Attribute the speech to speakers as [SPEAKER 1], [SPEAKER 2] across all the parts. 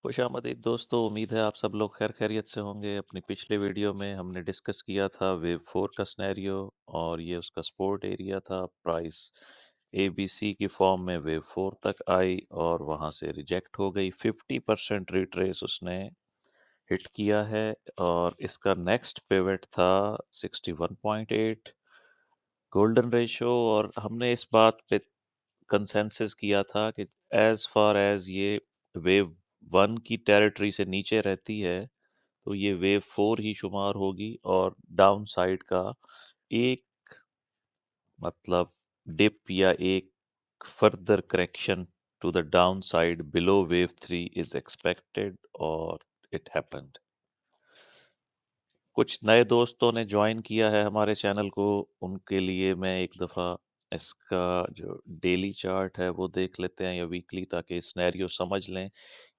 [SPEAKER 1] खुशामदीद दोस्तों, उम्मीद है आप सब लोग खैर खैरियत से होंगे। अपनी पिछले वीडियो में हमने डिस्कस किया था वेव 4 का सिनेरियो और ये उसका सपोर्ट एरिया था। प्राइस एबीसी की फॉर्म में वेव 4 तक आई और वहां से रिजेक्ट हो गई। 50% रिट्रेस उसने हिट किया है और इसका नेक्स्ट पिवट था 61.8 गोल्डन रेशो। और हमने इस बात पे कंसेंसस किया था कि एज फार एज ये वेव 1 की टेरिटरी से नीचे रहती है तो ये वेव 4 ही शुमार होगी और डाउन साइड का एक मतलब डिप या एक further correction to the down side below wave 3 is expected और इट हैपेंड। कुछ नए दोस्तों ने ज्वाइन किया है हमारे चैनल को, उनके लिए मैं एक दफ़ा इसका जो डेली चार्ट है वो देख लेते हैं या वीकली, ताकि सिनेरियो समझ लें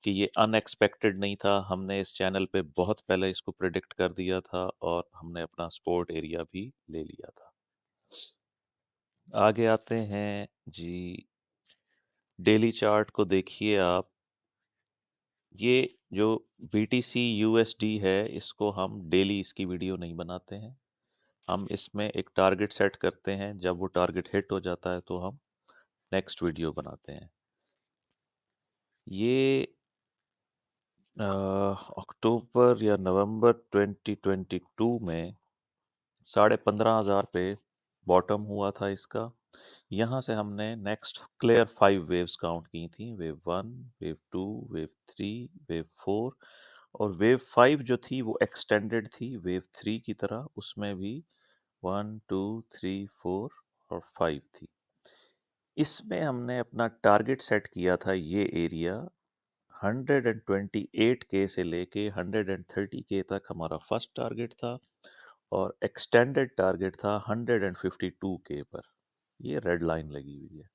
[SPEAKER 1] कि ये अनएक्सपेक्टेड नहीं था। हमने इस चैनल पे बहुत पहले इसको प्रिडिक्ट कर दिया था और हमने अपना सपोर्ट एरिया भी ले लिया था। आगे आते हैं जी। डेली चार्ट को देखिए आप। ये जो BTC USD है, इसको हम डेली इसकी वीडियो नहीं बनाते हैं। हम इसमें एक टारगेट सेट करते हैं, जब वो टारगेट हिट हो जाता है तो हम नेक्स्ट वीडियो बनाते हैं। ये अक्टूबर या नवंबर 2022 में 15,500 पे बॉटम हुआ था इसका। यहाँ से हमने नेक्स्ट क्लियर 5 वेव्स काउंट की थी। वेव 1, वेव 2, वेव 3, वेव 4 और वेव 5 जो थी वो एक्सटेंडेड थी वेव 3 की तरह। उसमें भी 1, 2, 3, 4 और 5 थी। इसमें हमने अपना टारगेट सेट किया था ये एरिया 128 के से लेके 130 के तक हमारा फर्स्ट टारगेट था और एक्सटेंडेड टारगेट था 152 के पर। ये रेड लाइन लगी हुई है।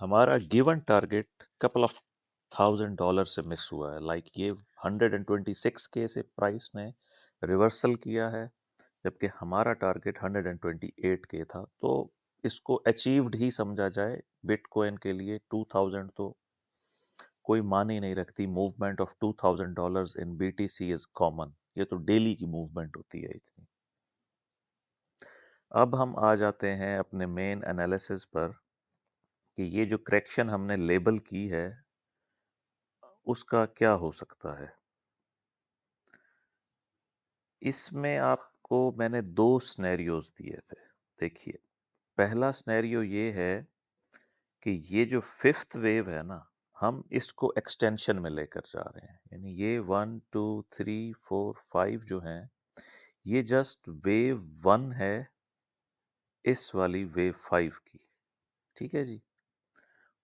[SPEAKER 1] हमारा गिवन टारगेट कपल ऑफ $1,000 से मिस हुआ है। लाइक ये 126 के से प्राइस ने रिवर्सल किया है, जबकि हमारा टारगेट 128 के था। तो इसको अचीव्ड ही समझा जाए। बिटकॉइन के लिए 2000 तो कोई मान ही नहीं रखती। Movement of $2,000 in BTC is common. ये तो डेली की मूवमेंट होती है इतनी। अब हम आ जाते हैं अपने मेन एनालिसिस पर कि ये जो करेक्शन हमने लेबल की है उसका क्या हो सकता है। इसमें आपको मैंने दो सिनेरियोज दिए थे। देखिए, पहला सिनेरियो ये है कि ये जो फिफ्थ वेव है ना, हम इसको एक्सटेंशन में लेकर जा रहे हैं। यानी ये 1, 2, 3, 4, 5 जो हैं, ये जस्ट वेव 1 है इस वाली वेव 5 की। ठीक है जी।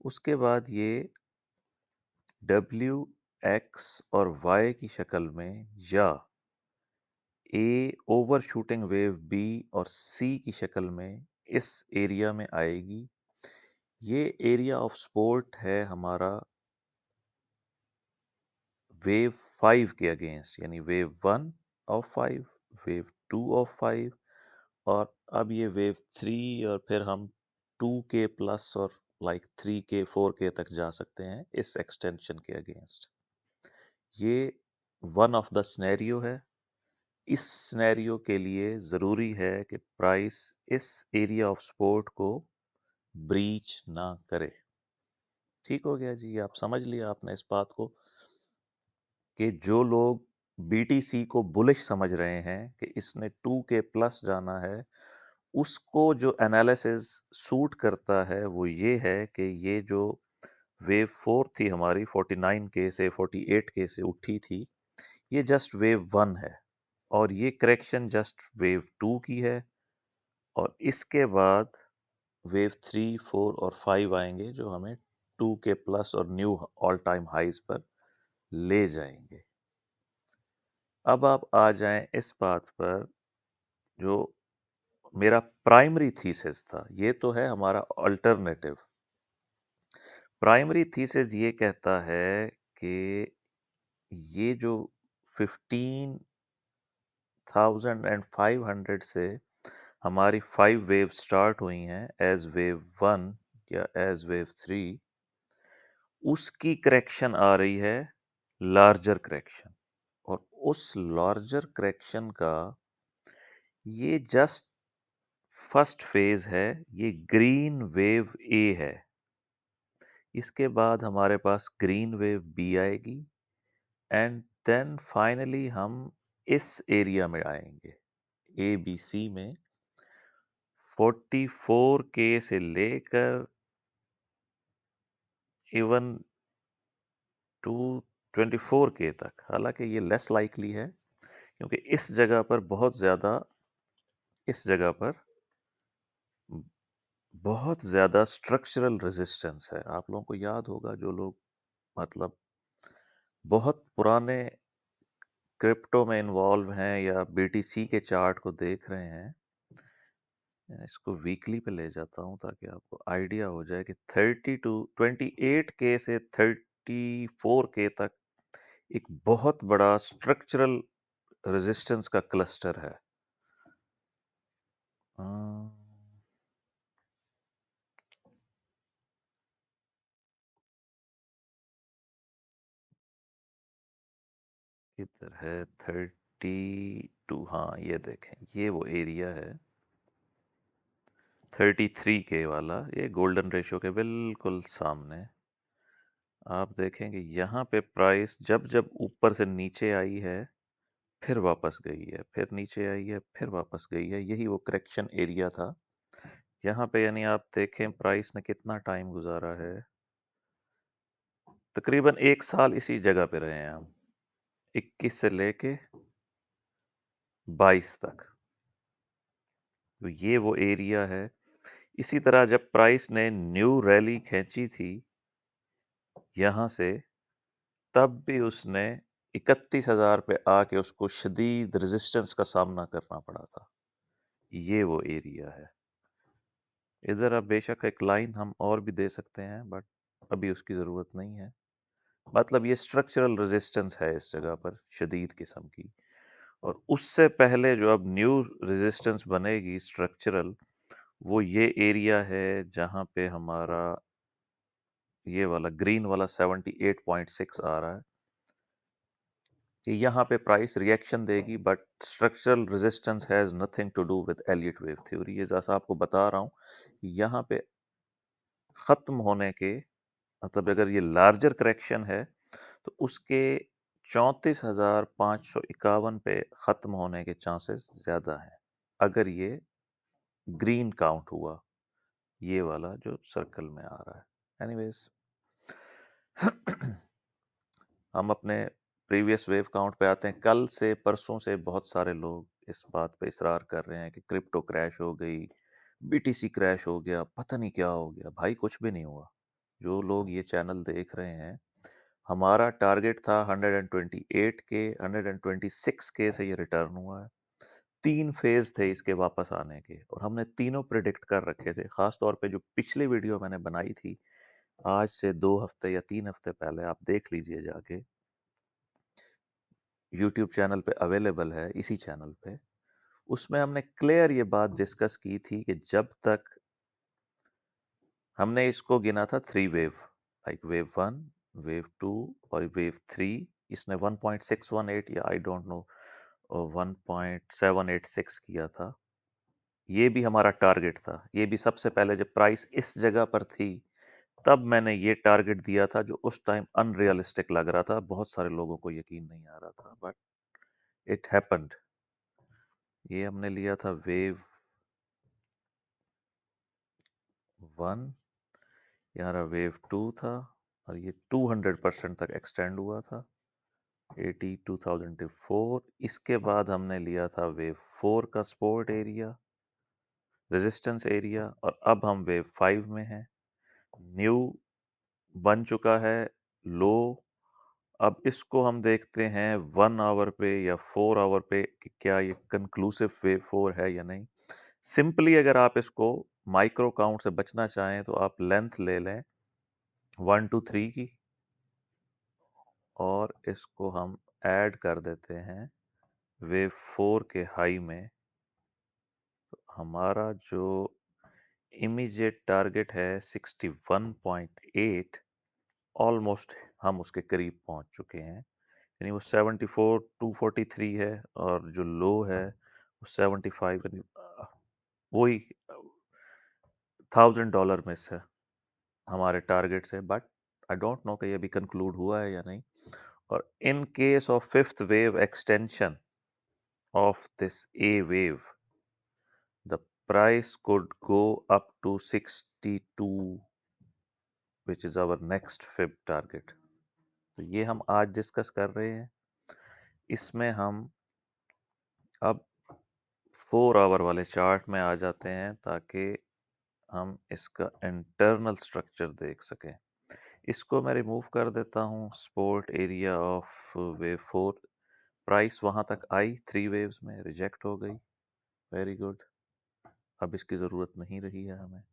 [SPEAKER 1] उसके बाद ये डब्ल्यू, एक्स और वाई की शक्ल में, या ए ओवर शूटिंग वेव बी और सी की शक्ल में इस एरिया में आएगी। ये एरिया ऑफ सपोर्ट है हमारा वेव 5 के अगेंस्ट, यानी वेव 1 ऑफ 5, वेव 2 ऑफ 5 और अब ये वेव 3, और फिर हम 2 के प्लस और लाइक 3 के 4 के तक जा सकते हैं इस एक्सटेंशन के अगेंस्ट। ये वन ऑफ द सिनेरियो है। इस सिनेरियो के लिए ज़रूरी है कि प्राइस इस एरिया ऑफ सपोर्ट को ब्रीच ना करे। ठीक हो गया जी। आप समझ लिया आपने इस बात को कि जो लोग BTC को बुलिश समझ रहे हैं कि इसने 2 के प्लस जाना है, उसको जो एनालिसिस सूट करता है वो ये है कि ये जो वेव 4 थी हमारी 49 के से 48 के से उठी थी, ये जस्ट वेव 1 है और ये करेक्शन जस्ट वेव 2 की है। और इसके बाद वेव 3, 4 और 5 आएंगे जो हमें 2 के प्लस और न्यू ऑल टाइम हाइज पर ले जाएंगे। अब आप आ जाएं इस बात पर जो मेरा प्राइमरी थीसिस था। ये तो है हमारा अल्टरनेटिव। प्राइमरी थीसिस ये कहता है कि ये जो 15,500 से हमारी 5 वेव स्टार्ट हुई हैं एज वेव 1 या एज वेव 3, उसकी करेक्शन आ रही है लार्जर करेक्शन। और उस लार्जर करेक्शन का ये जस्ट फर्स्ट फेज है, ये ग्रीन वेव ए है। इसके बाद हमारे पास ग्रीन वेव बी आएगी एंड देन फाइनली हम इस एरिया में आएंगे, ए बी सी में 44 के से लेकर इवन टू 24 के तक। हालांकि ये लेस लाइकली है क्योंकि इस जगह पर बहुत ज़्यादा स्ट्रक्चरल रेजिस्टेंस है। आप लोगों को याद होगा, जो लोग मतलब बहुत पुराने क्रिप्टो में इन्वॉल्व हैं या बीटीसी के चार्ट को देख रहे हैं, मैं इसको वीकली पे ले जाता हूं ताकि आपको आइडिया हो जाए कि 28 के से 34 के तक एक बहुत बड़ा स्ट्रक्चरल रेजिस्टेंस का क्लस्टर है। अम, किधर है 32? हाँ, ये देखें, ये वो एरिया है 33 के वाला, ये गोल्डन रेशियो के बिल्कुल सामने। आप देखेंगे यहाँ पे प्राइस जब जब ऊपर से नीचे आई है, फिर वापस गई है, फिर नीचे आई है, फिर वापस गई है, यही वो करेक्शन एरिया था यहाँ पे। यानी आप देखें प्राइस ने कितना टाइम गुजारा है, तकरीबन 1 साल इसी जगह पे रहे हैं हम, 21 से लेके 22 तक। तो ये वो एरिया है। इसी तरह जब प्राइस ने न्यू रैली खींची थी यहाँ से, तब भी उसने 31,000 पे आके उसको शदीद रेजिस्टेंस का सामना करना पड़ा था। ये वो एरिया है। इधर अब बेशक एक लाइन हम और भी दे सकते हैं, बट अभी उसकी ज़रूरत नहीं है। मतलब ये स्ट्रक्चरल रेजिस्टेंस है इस जगह पर, शदीद किस्म की। और उससे पहले जो अब न्यू रेजिस्टेंस बनेगी स्ट्रक्चरल, वो ये एरिया है जहाँ पे हमारा ये वाला ग्रीन वाला 78.6 आ रहा है कि यहाँ पे प्राइस रिएक्शन देगी, but structural resistance has nothing to do with Elliott wave theory. ये जैसा आपको बता रहा हूँ, यहाँ पे ख़त्म होने के मतलब अगर ये लार्जर करेक्शन है तो उसके 34,551 पे ख़त्म होने के चांसेस ज़्यादा हैं, अगर ये ग्रीन काउंट हुआ, ये वाला जो सर्कल में आ रहा है। एनीवेज, हम अपने प्रीवियस वेव काउंट पे आते हैं। कल से परसों से बहुत सारे लोग इस बात पे इसरार कर रहे हैं कि क्रिप्टो क्रैश हो गई, बीटीसी क्रैश हो गया, पता नहीं क्या हो गया। भाई कुछ भी नहीं हुआ। जो लोग ये चैनल देख रहे हैं, हमारा टारगेट था 128 के, 126 के से ये रिटर्न हुआ है। 3 फेज थे इसके वापस आने के और हमने तीनों प्रिडिक्ट कर रखे थे। खास तौर पे जो पिछली वीडियो मैंने बनाई थी आज से 2 हफ्ते या 3 हफ्ते पहले, आप देख लीजिए जाके, यूट्यूब चैनल पे अवेलेबल है, इसी चैनल पे। उसमें हमने क्लियर ये बात डिस्कस की थी कि जब तक हमने इसको गिना था 3 वेव, लाइक वेव 1, वेव 2 और वेव 3। इसने 1.618 या आई डोंट नो 1.786 किया था। ये भी हमारा टारगेट था। ये भी सबसे पहले जब प्राइस इस जगह पर थी, तब मैंने ये टारगेट दिया था, जो उस टाइम अनरियलिस्टिक लग रहा था। बहुत सारे लोगों को यकीन नहीं आ रहा था, बट इट हैपेंड। ये हमने लिया था वेव 1, यहाँ वेव 2 था और ये 200% तक एक्सटेंड हुआ था 80 2004। इसके बाद हमने लिया था वेव 4 का सपोर्ट एरिया, रेजिस्टेंस एरिया, और अब हम वेव 5 में हैं। न्यू बन चुका है लो। अब इसको हम देखते हैं 1 आवर पे या 4 आवर पे कि क्या ये कंक्लूसिव वेव 4 है या नहीं। सिंपली अगर आप इसको माइक्रो काउंट से बचना चाहें तो आप लेंथ ले लें 1 to 3 की, और इसको हम ऐड कर देते हैं वेव 4 के हाई में। हमारा जो इमीडिएट टारगेट है 61.8, ऑलमोस्ट हम उसके करीब पहुंच चुके हैं। यानी वो 74 243 है, और जो लो है वो 75, यानी वही $1000 में से हमारे टारगेट से। बट आई डोंट नो कि ये अभी कंक्लूड हुआ है या नहीं। और in case of fifth wave extension of this A wave, the price could go up to 62, which is our next fib target. तो ये हम आज डिस्कस कर रहे हैं। इसमें हम अब 4 आवर वाले चार्ट में आ जाते हैं, ताकि हम इसका इंटरनल स्ट्रक्चर देख सकें। इसको मैं रिमूव कर देता हूँ, support area of wave 4। Price वहां तक आई 3 वेव्स में, रिजेक्ट हो गई। वेरी गुड, अब इसकी ज़रूरत नहीं रही है हमें।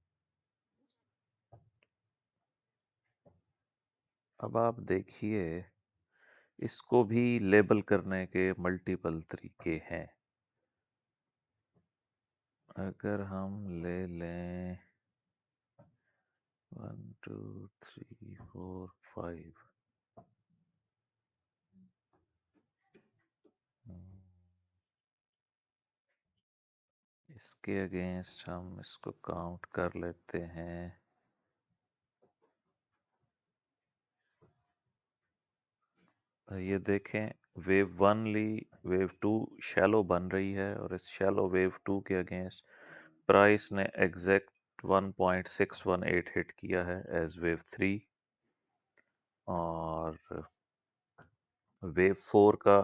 [SPEAKER 1] अब आप देखिए, इसको भी लेबल करने के मल्टीपल तरीके हैं। अगर हम ले लें 1 2 3 4 5, इसके अगेंस्ट हम इसको काउंट कर लेते हैं। ये देखें, वेव 1 ली, वेव 2 शैलो बन रही है, और इस शैलो वेव 2 के अगेंस्ट प्राइस ने एग्जैक्ट 1.618 हिट किया है एज वेव 3। और वेव 4 का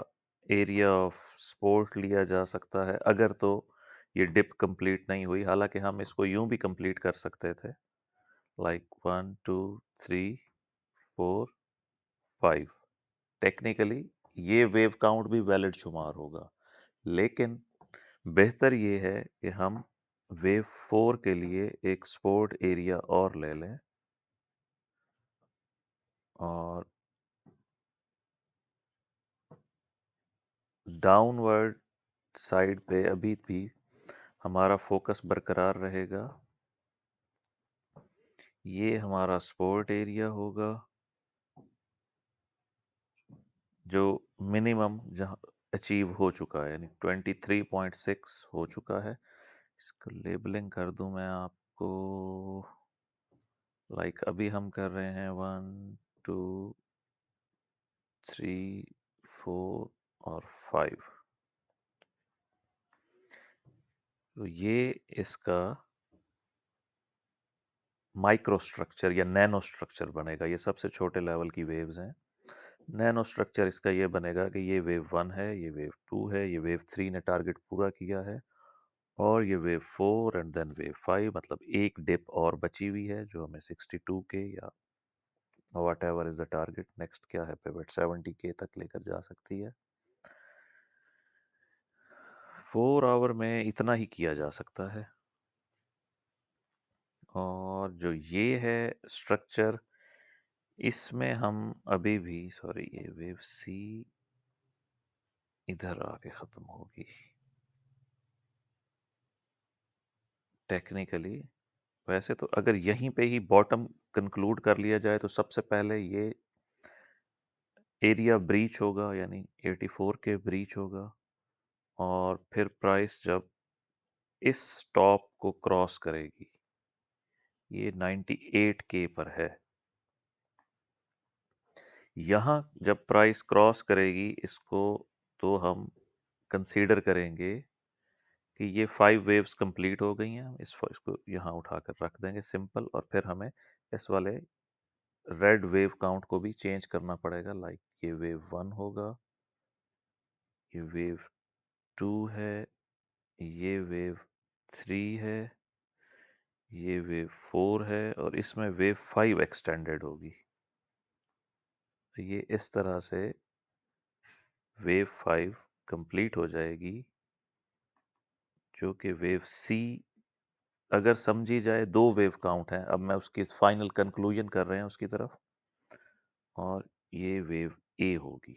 [SPEAKER 1] एरिया ऑफ सपोर्ट लिया जा सकता है, अगर तो ये डिप कंप्लीट नहीं हुई। हालांकि हम इसको यूं भी कंप्लीट कर सकते थे, लाइक 1 2 3 4 5। टेक्निकली ये वेव काउंट भी वैलिड शुमार होगा, लेकिन बेहतर ये है कि हम वेव 4 के लिए एक सपोर्ट एरिया और ले लें। और डाउनवर्ड साइड पे अभी भी हमारा फोकस बरकरार रहेगा। ये हमारा सपोर्ट एरिया होगा, जो मिनिमम जहाँ अचीव हो चुका है, यानी 23.6 हो चुका है। इसको लेबलिंग कर दूं मैं आपको, लाइक अभी हम कर रहे हैं 1 2 3 4 और 5। तो ये इसका माइक्रो स्ट्रक्चर या नैनो स्ट्रक्चर बनेगा। ये सबसे छोटे लेवल की वेव्स हैं। नैनो स्ट्रक्चर इसका ये बनेगा कि ये वेव 1 है, ये वेव 2 है, ये वेव 3 ने टारगेट पूरा किया है, और ये वेव 4 एंड देन वेव 5। मतलब एक डिप और बची हुई है, जो हमें 62 के या what ever is the target, next क्या है पिवट, 70 के तक लेकर जा सकती है। 4 आवर में इतना ही किया जा सकता है। और जो ये है स्ट्रक्चर, इसमें हम अभी भी, सॉरी, ये वेव सी इधर आके खत्म होगी टेक्निकली। वैसे तो अगर यहीं पे ही बॉटम कंक्लूड कर लिया जाए, तो सबसे पहले ये एरिया ब्रीच होगा, यानी 84 के ब्रीच होगा। और फिर प्राइस जब इस टॉप को क्रॉस करेगी, ये 98 के पर है, यहाँ जब प्राइस क्रॉस करेगी इसको, तो हम कंसीडर करेंगे कि ये 5 वेव्स कंप्लीट हो गई हैं। इसको यहाँ उठाकर रख देंगे सिंपल, और फिर हमें इस वाले रेड वेव काउंट को भी चेंज करना पड़ेगा। लाइक ये वेव 1 होगा, ये वेव 2 है, ये वेव 3 है, ये वेव 4 है, और इसमें वेव 5 एक्सटेंडेड होगी। तो ये इस तरह से वेव 5 कंप्लीट हो जाएगी, जो कि वेव सी अगर समझी जाए 2 वेव काउंट है। अब मैं उसकी फाइनल कंक्लूजन कर रहे हैं उसकी तरफ। और ये वेव ए होगी।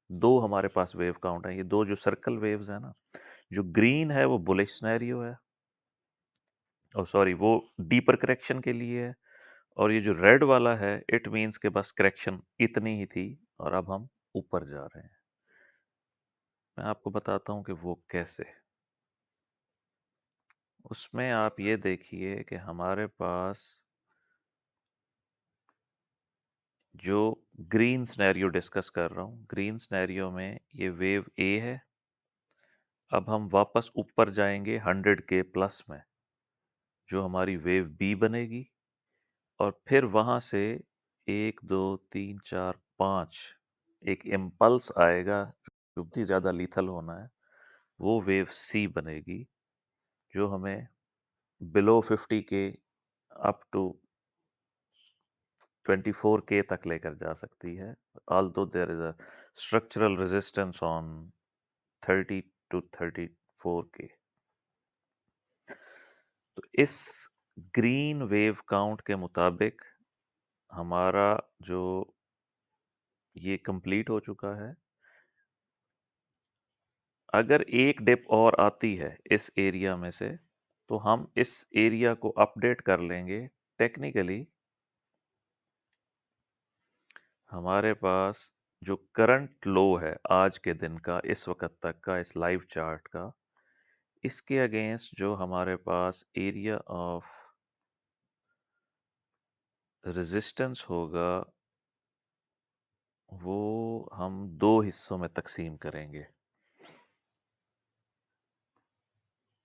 [SPEAKER 1] 2 हमारे पास वेव काउंट है। ये 2 जो सर्कल वेव्स है ना, जो ग्रीन है वो बुलिश सिनेरियो है, और सॉरी वो डीपर करेक्शन के लिए है, और ये जो रेड वाला है इट मीन्स के बस करेक्शन इतनी ही थी और अब हम ऊपर जा रहे हैं। मैं आपको बताता हूं कि वो कैसे। उसमें आप ये देखिए कि हमारे पास जो ग्रीन सिनेरियो डिस्कस कर रहा हूं, ग्रीन सिनेरियो में ये वेव ए है। अब हम वापस ऊपर जाएंगे 100 के प्लस में, जो हमारी वेव बी बनेगी। और फिर वहां से 1 2 3 4 5 एक इम्पल्स आएगा जो बहुत ही ज्यादा लीथल होना है। वो वेव सी बनेगी जो हमें बिलो 50 के अप टू 24 के तक लेकर जा सकती है। although there is a structural resistance on 30 to 34 के। तो इस ग्रीन वेव काउंट के मुताबिक हमारा जो ये कंप्लीट हो चुका है। अगर एक डिप और आती है इस एरिया में से तो हम इस एरिया को अपडेट कर लेंगे टेक्निकली। हमारे पास जो करंट लो है आज के दिन का, इस वक्त तक का, इस लाइव चार्ट का, इसके अगेंस्ट जो हमारे पास एरिया ऑफ रेजिस्टेंस होगा वो हम दो हिस्सों में तकसीम करेंगे।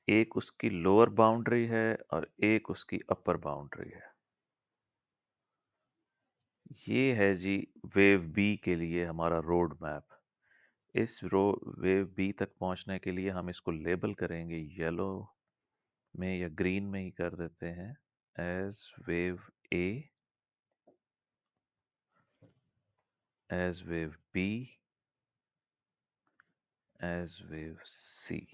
[SPEAKER 1] एक उसकी लोअर बाउंड्री है और एक उसकी अपर बाउंड्री है। ये है जी वेव बी के लिए हमारा रोड मैप। इस वेव बी तक पहुंचने के लिए हम इसको लेबल करेंगे येलो में या ग्रीन में ही कर देते हैं edge wave A, edge wave B, edge wave C.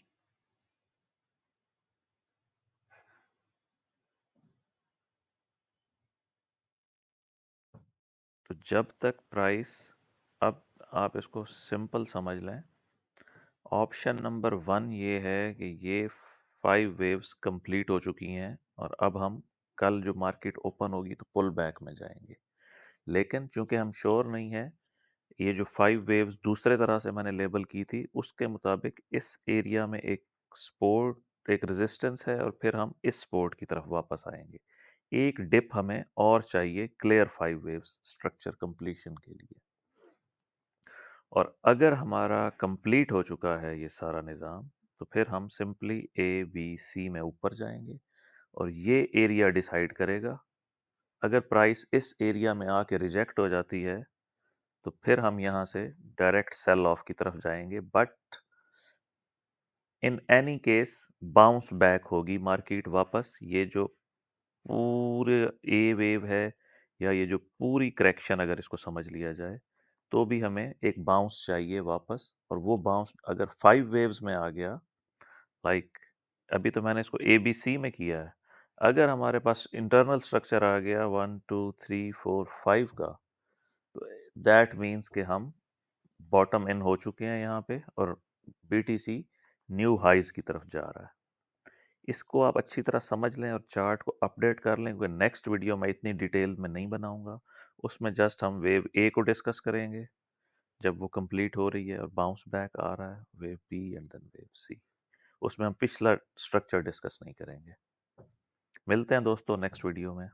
[SPEAKER 1] तो जब तक प्राइस, अब आप इसको सिंपल समझ लें। ऑप्शन नंबर 1 ये है कि ये 5 वेव्स कंप्लीट हो चुकी हैं और अब हम कल जो मार्केट ओपन होगी तो पुल बैक में जाएंगे। लेकिन चूंकि हम श्योर नहीं है, ये जो 5 वेव्स दूसरे तरह से मैंने लेबल की थी उसके मुताबिक इस एरिया में एक सपोर्ट, एक रेजिस्टेंस है और फिर हम इस सपोर्ट की तरफ वापस आएंगे। एक डिप हमें और चाहिए क्लियर 5 वेव्स स्ट्रक्चर कंप्लीशन के लिए। और अगर हमारा कंप्लीट हो चुका है ये सारा निज़ाम तो फिर हम सिंपली ए बी सी में ऊपर जाएंगे और ये एरिया डिसाइड करेगा। अगर प्राइस इस एरिया में आके रिजेक्ट हो जाती है तो फिर हम यहाँ से डायरेक्ट सेल ऑफ की तरफ जाएंगे। But in any case bounce back होगी मार्केट वापस। ये जो पूरे ए वेव है या ये जो पूरी करेक्शन अगर इसको समझ लिया जाए तो भी हमें एक बाउंस चाहिए वापस। और वो बाउंस अगर 5 वेव्स में आ गया, लाइक अभी तो मैंने इसको ए बी सी में किया है, अगर हमारे पास इंटरनल स्ट्रक्चर आ गया 1 2 3 4 5 का, तो दैट मीन्स कि हम बॉटम इन हो चुके हैं यहाँ पे और बीटीसी न्यू हाइज की तरफ जा रहा है। इसको आप अच्छी तरह समझ लें और चार्ट को अपडेट कर लें, क्योंकि नेक्स्ट वीडियो में इतनी डिटेल में नहीं बनाऊंगा। उसमें जस्ट हम वेव ए को डिस्कस करेंगे जब वो कंप्लीट हो रही है और बाउंस बैक आ रहा है, wave B and then wave C. उसमें हम पिछला स्ट्रक्चर डिस्कस नहीं करेंगे। मिलते हैं दोस्तों नेक्स्ट वीडियो में।